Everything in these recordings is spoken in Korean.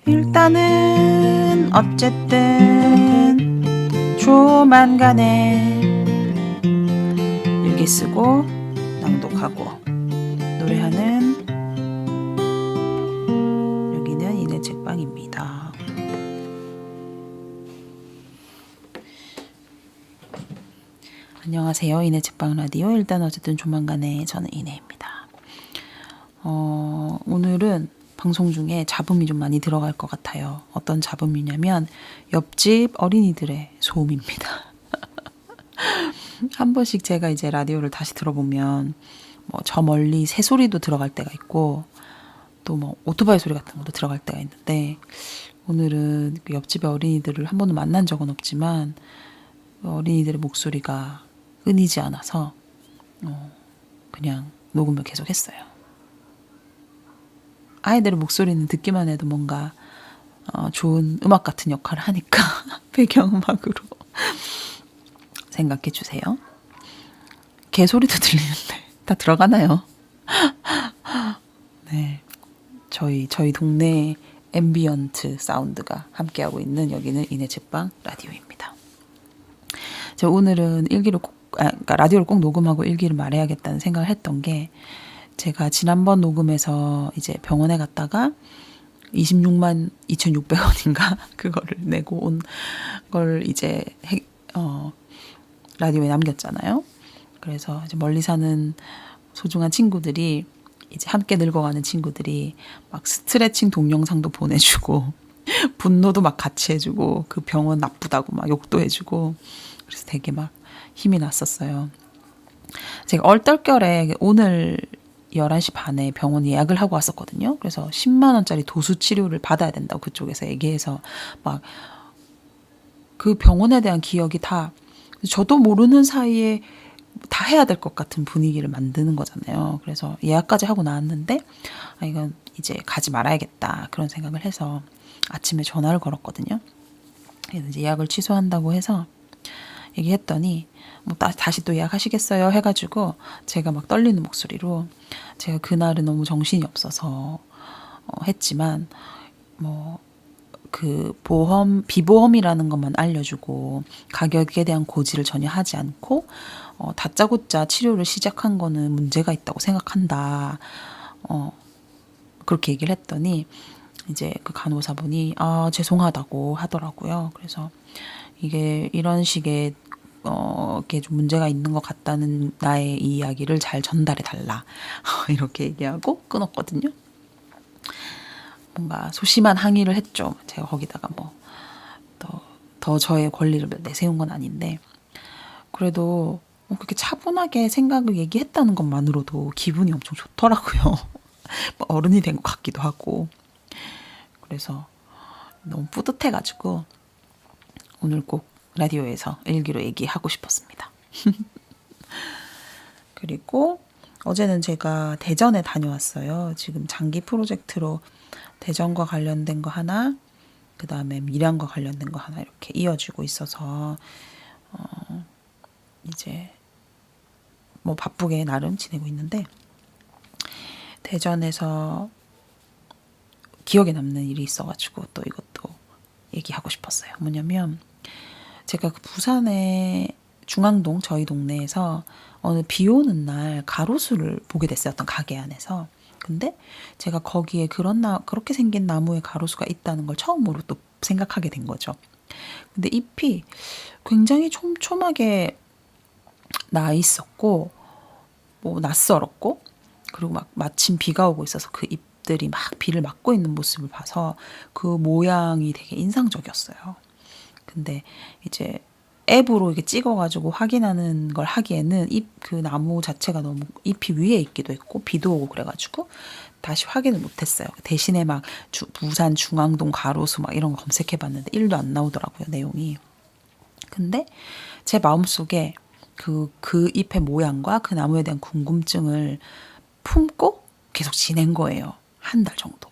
일단은 어쨌든 조만간에 일기 쓰고 낭독하고 노래하는 여기는 이내 책방입니다. 안녕하세요. 이내 책방 라디오. 일단 어쨌든 조만간에 저는 이내입니다. 오늘은 방송 중에 잡음이 좀 많이 들어갈 것 같아요. 어떤 잡음이냐면 옆집 어린이들의 소음입니다. 한 번씩 제가 이제 라디오를 다시 들어보면 뭐 저 멀리 새소리도 들어갈 때가 있고 또 뭐 오토바이 소리 같은 것도 들어갈 때가 있는데 오늘은 그 옆집의 어린이들을 한 번도 만난 적은 없지만 어린이들의 목소리가 끊이지 않아서 그냥 녹음을 계속 했어요. 아이들의 목소리는 듣기만 해도 뭔가 좋은 음악 같은 역할을 하니까 배경음악으로 생각해 주세요. 개소리도 들리는데 다 들어가나요? 네, 저희 동네 앰비언트 사운드가 함께하고 있는 여기는 이내 책방 라디오입니다. 제가 오늘은 일기를 그러니까 라디오를 꼭 녹음하고 일기를 말해야겠다는 생각을 했던 게 제가 지난번 녹음에서 이제 병원에 갔다가 26만 2,600원인가 그거를 내고 온 걸 이제 라디오에 남겼잖아요. 그래서 이제 멀리 사는 소중한 친구들이 이제 함께 늙어가는 친구들이 막 스트레칭 동영상도 보내주고 분노도 막 같이 해주고 그 병원 나쁘다고 막 욕도 해주고 그래서 되게 막 힘이 났었어요. 제가 얼떨결에 오늘 11시 반에 병원 예약을 하고 왔었거든요. 그래서 10만 원짜리 도수 치료를 받아야 된다고 그쪽에서 얘기해서 막 그 병원에 대한 기억이 다 저도 모르는 사이에 다 해야 될 것 같은 분위기를 만드는 거잖아요. 그래서 예약까지 하고 나왔는데 이건 이제 가지 말아야겠다 그런 생각을 해서 아침에 전화를 걸었거든요. 그래서 이제 예약을 취소한다고 해서 얘기했더니 뭐 다시 또 예약하시겠어요 해가지고 제가 막 떨리는 목소리로 제가 그날은 너무 정신이 없어서 했지만 뭐 그 비보험이라는 것만 알려주고 가격에 대한 고지를 전혀 하지 않고 다짜고짜 치료를 시작한 거는 문제가 있다고 생각한다. 그렇게 얘기를 했더니 이제 그 간호사분이 죄송하다고 하더라고요. 그래서 이게 이런 식의 이게 좀 문제가 있는 것 같다는 나의 이 이야기를 잘 전달해 달라. 이렇게 얘기하고 끊었거든요. 뭔가 소심한 항의를 했죠. 제가 거기다가 뭐 더 저의 권리를 내세운 건 아닌데 그래도 그렇게 차분하게 생각을 얘기했다는 것만으로도 기분이 엄청 좋더라고요. 어른이 된 것 같기도 하고 그래서 너무 뿌듯해가지고 오늘 꼭 라디오에서 일기로 얘기하고 싶었습니다. 그리고 어제는 제가 대전에 다녀왔어요. 지금 장기 프로젝트로 대전과 관련된 거 하나, 그 다음에 밀양과 관련된 거 하나 이렇게 이어지고 있어서 이제 뭐 바쁘게 나름 지내고 있는데 대전에서 기억에 남는 일이 있어가지고 또 이것도 얘기하고 싶었어요. 뭐냐면 제가 그 부산의 중앙동 저희 동네에서 어느 비 오는 날 가로수를 보게 됐어요. 어떤 가게 안에서. 근데 제가 거기에 그렇게 생긴 나무에 가로수가 있다는 걸 처음으로 또 생각하게 된 거죠. 근데 잎이 굉장히 촘촘하게 나 있었고, 뭐 낯설었고, 그리고 막 마침 비가 오고 있어서 그 잎들이 막 비를 맞고 있는 모습을 봐서 그 모양이 되게 인상적이었어요. 근데 이제 앱으로 이렇게 찍어가지고 확인하는 걸 하기에는 그 나무 자체가 너무 잎이 위에 있기도 했고 비도 오고 그래가지고 다시 확인을 못했어요. 대신에 막 부산 중앙동 가로수 막 이런 거 검색해봤는데 1도 안 나오더라고요, 내용이. 근데 제 마음속에 그 잎의 모양과 그 나무에 대한 궁금증을 품고 계속 지낸 거예요. 한 달 정도.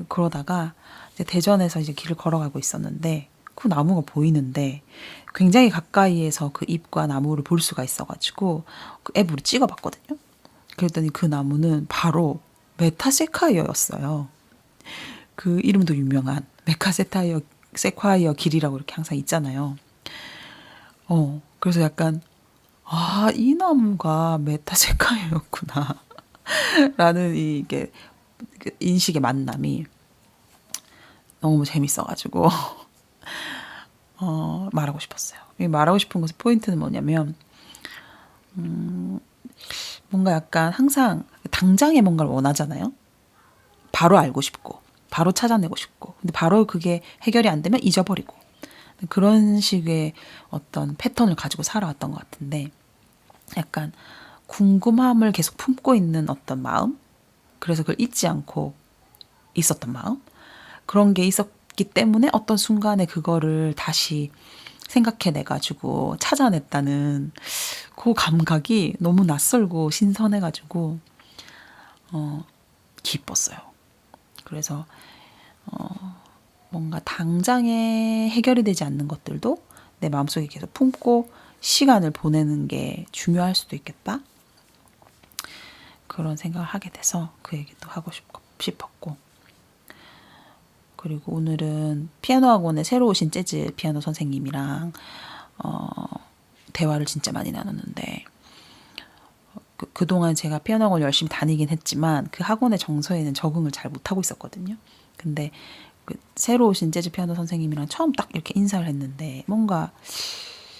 그러다가 이제 대전에서 이제 길을 걸어가고 있었는데 그 나무가 보이는데 굉장히 가까이에서 그 잎과 나무를 볼 수가 있어가지고 그 앱으로 찍어봤거든요. 그랬더니 그 나무는 바로 메타세카이어였어요. 그 이름도 유명한 세콰이어 길이라고 이렇게 항상 있잖아요. 그래서 약간 이 나무가 메타세콰이어였구나 라는 이게 인식의 만남이 너무 재밌어가지고 말하고 싶었어요. 말하고 싶은 것의 포인트는 뭐냐면 뭔가 약간 항상 당장에 뭔가를 원하잖아요. 바로 알고 싶고 바로 찾아내고 싶고 근데 바로 그게 해결이 안 되면 잊어버리고 그런 식의 어떤 패턴을 가지고 살아왔던 것 같은데 약간 궁금함을 계속 품고 있는 어떤 마음, 그래서 그걸 잊지 않고 있었던 마음, 그런 게 있었기 때문에 어떤 순간에 그거를 다시 생각해내가지고 찾아냈다는 그 감각이 너무 낯설고 신선해가지고 기뻤어요. 그래서 뭔가 당장에 해결이 되지 않는 것들도 내 마음속에 계속 품고 시간을 보내는 게 중요할 수도 있겠다. 그런 생각을 하게 돼서 그 얘기도 하고 싶었고 그리고 오늘은 피아노 학원에 새로 오신 재즈 피아노 선생님이랑 대화를 진짜 많이 나눴는데 그동안 제가 피아노 학원 열심히 다니긴 했지만 그 학원의 정서에는 적응을 잘 못하고 있었거든요. 근데 그 새로 오신 재즈 피아노 선생님이랑 처음 딱 이렇게 인사를 했는데 뭔가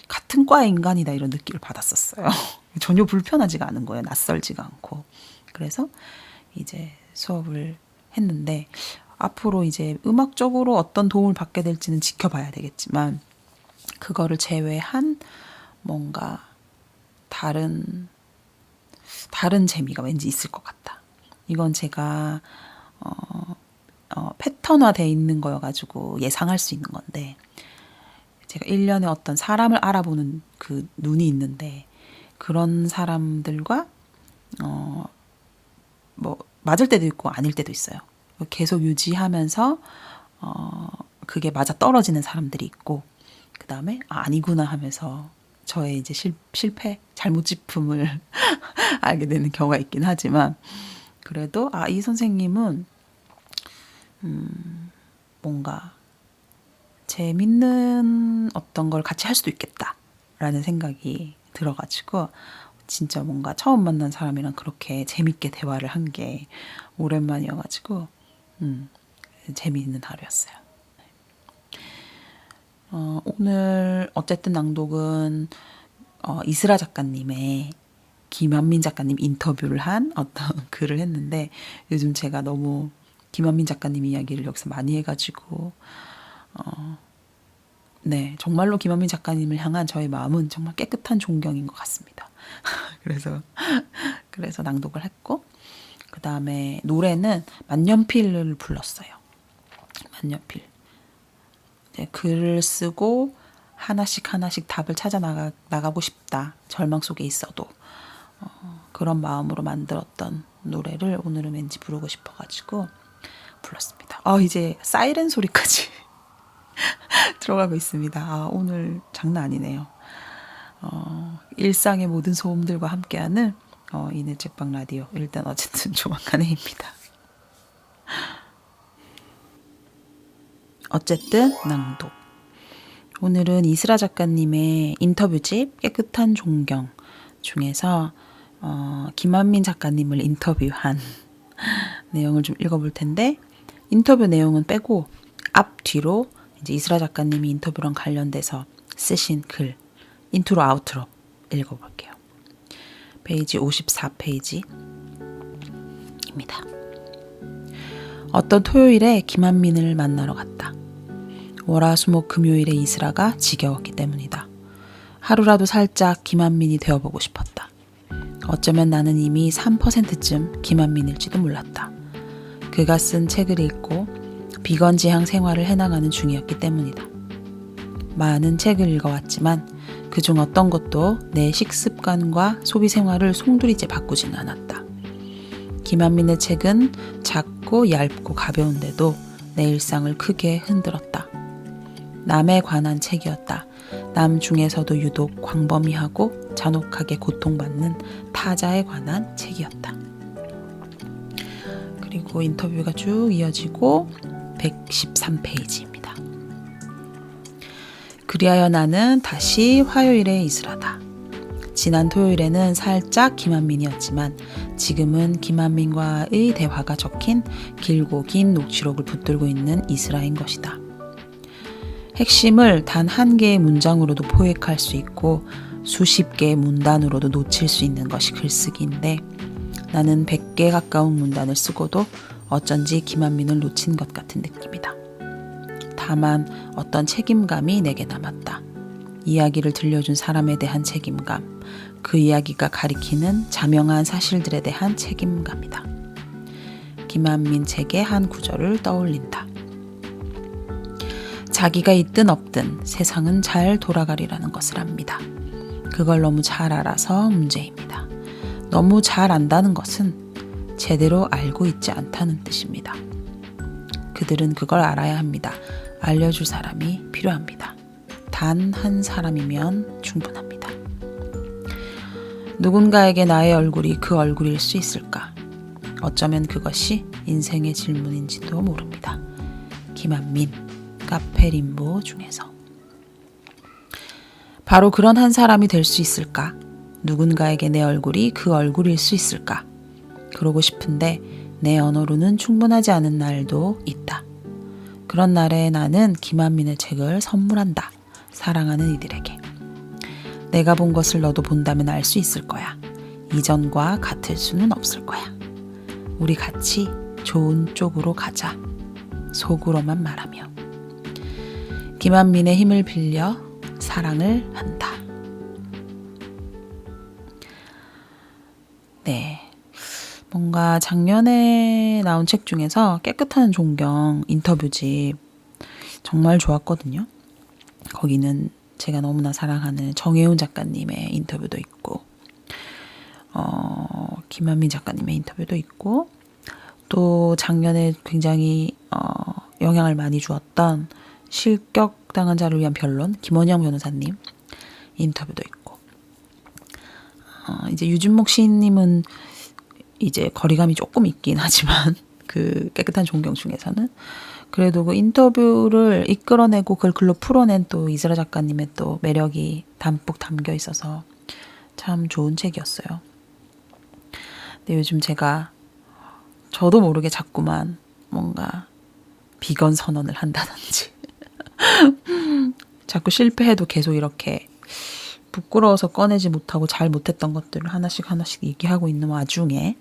같은 과의 인간이다 이런 느낌을 받았었어요. 전혀 불편하지가 않은 거예요. 낯설지가 않고. 그래서 이제 수업을 했는데 앞으로 이제 음악적으로 어떤 도움을 받게 될지는 지켜봐야 되겠지만 그거를 제외한 뭔가 다른 재미가 왠지 있을 것 같다. 이건 제가 패턴화되어 있는 거여가지고 예상할 수 있는 건데 제가 1년에 어떤 사람을 알아보는 그 눈이 있는데 그런 사람들과 뭐 맞을 때도 있고 아닐 때도 있어요. 계속 유지하면서 그게 맞아 떨어지는 사람들이 있고 그 다음에 아니구나 하면서 저의 이제 실패, 잘못 짚음을 알게 되는 경우가 있긴 하지만 그래도 이 선생님은 뭔가 재밌는 어떤 걸 같이 할 수도 있겠다라는 생각이 들어가지고 진짜 뭔가 처음 만난 사람이랑 그렇게 재밌게 대화를 한 게 오랜만이어가지고 재미있는 하루였어요. 오늘 어쨌든 낭독은 이스라 작가님의 김한민 작가님 인터뷰를 한 어떤 글을 했는데 요즘 제가 너무 김한민 작가님 이야기를 여기서 많이 해가지고 네, 정말로 김한민 작가님을 향한 저의 마음은 정말 깨끗한 존경인 것 같습니다. 그래서 낭독을 했고 그 다음에 노래는 만년필을 불렀어요. 만년필. 네, 글을 쓰고 하나씩 답을 찾아 나가고 싶다. 절망 속에 있어도 그런 마음으로 만들었던 노래를 오늘은 왠지 부르고 싶어가지고 불렀습니다. 이제 사이렌 소리까지 들어가고 있습니다. 오늘 장난 아니네요. 일상의 모든 소음들과 함께하는 이내 책방 라디오. 일단 어쨌든 조만간에입니다. 어쨌든 낭독. 오늘은 이스라 작가님의 인터뷰집 깨끗한 존경 중에서 김한민 작가님을 인터뷰한 내용을 좀 읽어볼 텐데 인터뷰 내용은 빼고 앞뒤로 이제 이스라 작가님이 인터뷰랑 관련돼서 쓰신 글 인트로 아우트로 읽어볼게요. 페이지 54페이지입니다. 어떤 토요일에 김한민을 만나러 갔다. 월화수목 금요일에 이스라가 지겨웠기 때문이다. 하루라도 살짝 김한민이 되어보고 싶었다. 어쩌면 나는 이미 3%쯤 김한민일지도 몰랐다. 그가 쓴 책을 읽고 비건 지향 생활을 해나가는 중이었기 때문이다. 많은 책을 읽어왔지만 그중 어떤 것도 내 식습관과 소비 생활을 송두리째 바꾸지는 않았다. 김한민의 책은 작고 얇고 가벼운데도 내 일상을 크게 흔들었다. 남에 관한 책이었다. 남 중에서도 유독 광범위하고 잔혹하게 고통받는 타자에 관한 책이었다. 그리고 인터뷰가 쭉 이어지고 113페이지입니다. 그리하여 나는 다시 화요일에 있으라다. 지난 토요일에는 살짝 김한민이었지만 지금은 김한민과의 대화가 적힌 길고 긴 녹취록을 붙들고 있는 이스라인 것이다. 핵심을 단 한 개의 문장으로도 포획할 수 있고 수십 개의 문단으로도 놓칠 수 있는 것이 글쓰기인데 나는 100개 가까운 문단을 쓰고도 어쩐지 김한민을 놓친 것 같은 느낌이다. 다만 어떤 책임감이 내게 남았다. 이야기를 들려준 사람에 대한 책임감, 그 이야기가 가리키는 자명한 사실들에 대한 책임감이다. 김한민 책의 한 구절을 떠올린다. 자기가 있든 없든 세상은 잘 돌아가리라는 것을 압니다. 그걸 너무 잘 알아서 문제입니다. 너무 잘 안다는 것은 제대로 알고 있지 않다는 뜻입니다. 그들은 그걸 알아야 합니다. 알려줄 사람이 필요합니다. 단 한 사람이면 충분합니다. 누군가에게 나의 얼굴이 그 얼굴일 수 있을까? 어쩌면 그것이 인생의 질문인지도 모릅니다. 김한민, 카페 림보 중에서. 바로 그런 한 사람이 될 수 있을까? 누군가에게 내 얼굴이 그 얼굴일 수 있을까? 그러고 싶은데 내 언어로는 충분하지 않은 날도 있다. 그런 날에 나는 김한민의 책을 선물한다. 사랑하는 이들에게. 내가 본 것을 너도 본다면 알 수 있을 거야. 이전과 같을 수는 없을 거야. 우리 같이 좋은 쪽으로 가자. 속으로만 말하며. 김한민의 힘을 빌려 사랑을 한다. 네. 뭔가 작년에 나온 책 중에서 깨끗한 존경 인터뷰집 정말 좋았거든요. 거기는 제가 너무나 사랑하는 정혜운 작가님의 인터뷰도 있고 김한민 작가님의 인터뷰도 있고 또 작년에 굉장히 영향을 많이 주었던 실격당한 자를 위한 변론 김원영 변호사님 인터뷰도 있고 이제 유진목 시인님은 이제 거리감이 조금 있긴 하지만 그 깨끗한 존경 중에서는 그래도 그 인터뷰를 이끌어내고 그걸 글로 풀어낸 또 이슬아 작가님의 또 매력이 담뿍 담겨 있어서 참 좋은 책이었어요. 근데 요즘 제가 저도 모르게 자꾸만 뭔가 비건 선언을 한다든지 자꾸 실패해도 계속 이렇게 부끄러워서 꺼내지 못하고 잘 못했던 것들을 하나씩 얘기하고 있는 와중에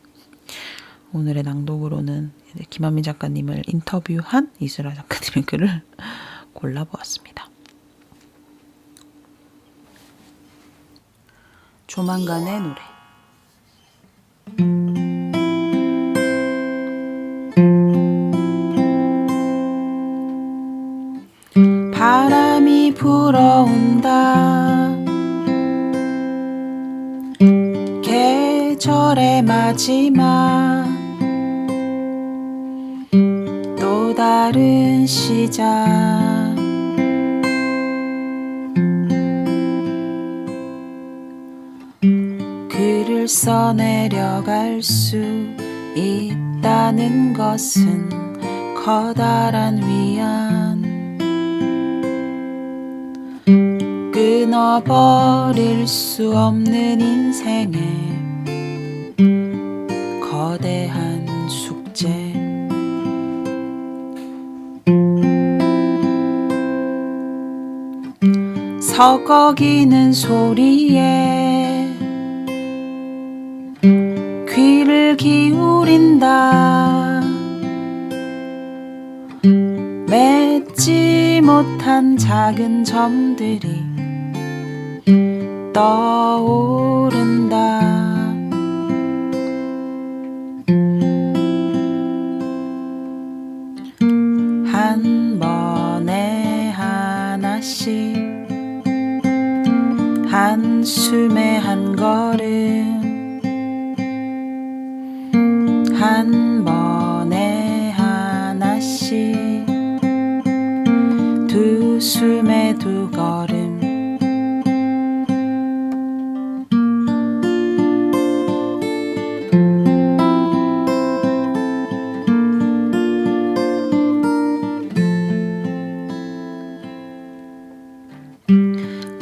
오늘의 낭독으로는 김한민 작가님을 인터뷰한 이슬아 작가님의 글을 골라보았습니다. 조만간의 노래. 바람이 불어온다. 계절의 마지막 또 다른 시작 글을 써내려갈 수 있다는 것은 커다란 위안 끊어버릴 수 없는 인생의 거대한 숙제 서걱이는 소리에 귀를 기울인다. 맺지 못한 작은 점들이 떠오른다. 한 번에 하나씩 한숨에 한 걸음 한 번에 하나씩 두 숨에 두 걸음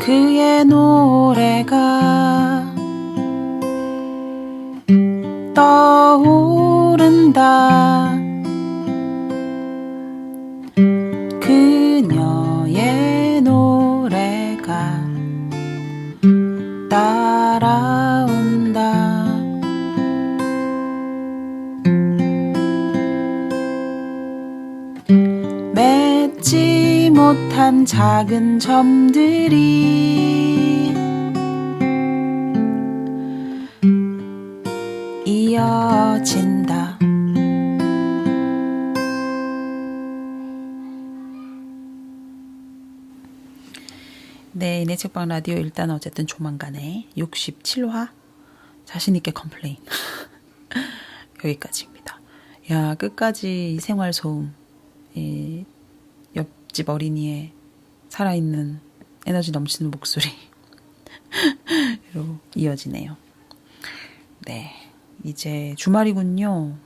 그의 노래가 떠오른다. 그녀의 노래가 따라온다. 맺지 못한 작은 점들이 이어진다. 네, 이내 책방 라디오 일단 어쨌든 조만간에 67화 자신있게 컴플레인 여기까지입니다. 야, 끝까지 이 생활소음, 이 옆집 어린이의 살아있는 에너지 넘치는 목소리로 이어지네요. 네, 이제 주말이군요.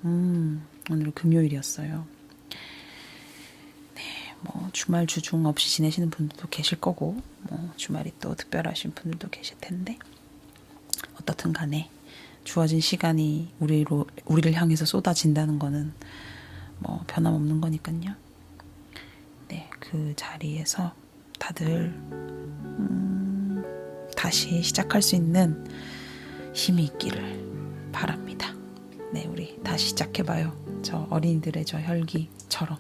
오늘은 금요일이었어요. 네, 뭐 주말 주중 없이 지내시는 분들도 계실 거고, 뭐 주말이 또 특별하신 분들도 계실 텐데, 어떻든 간에 주어진 시간이 우리를 향해서 쏟아진다는 거는 뭐 변함없는 거니까요. 네, 그 자리에서 다들 다시 시작할 수 있는 힘이 있기를 바랍니다. 네, 우리 다시 시작해봐요. 저 어린이들의 저 혈기처럼.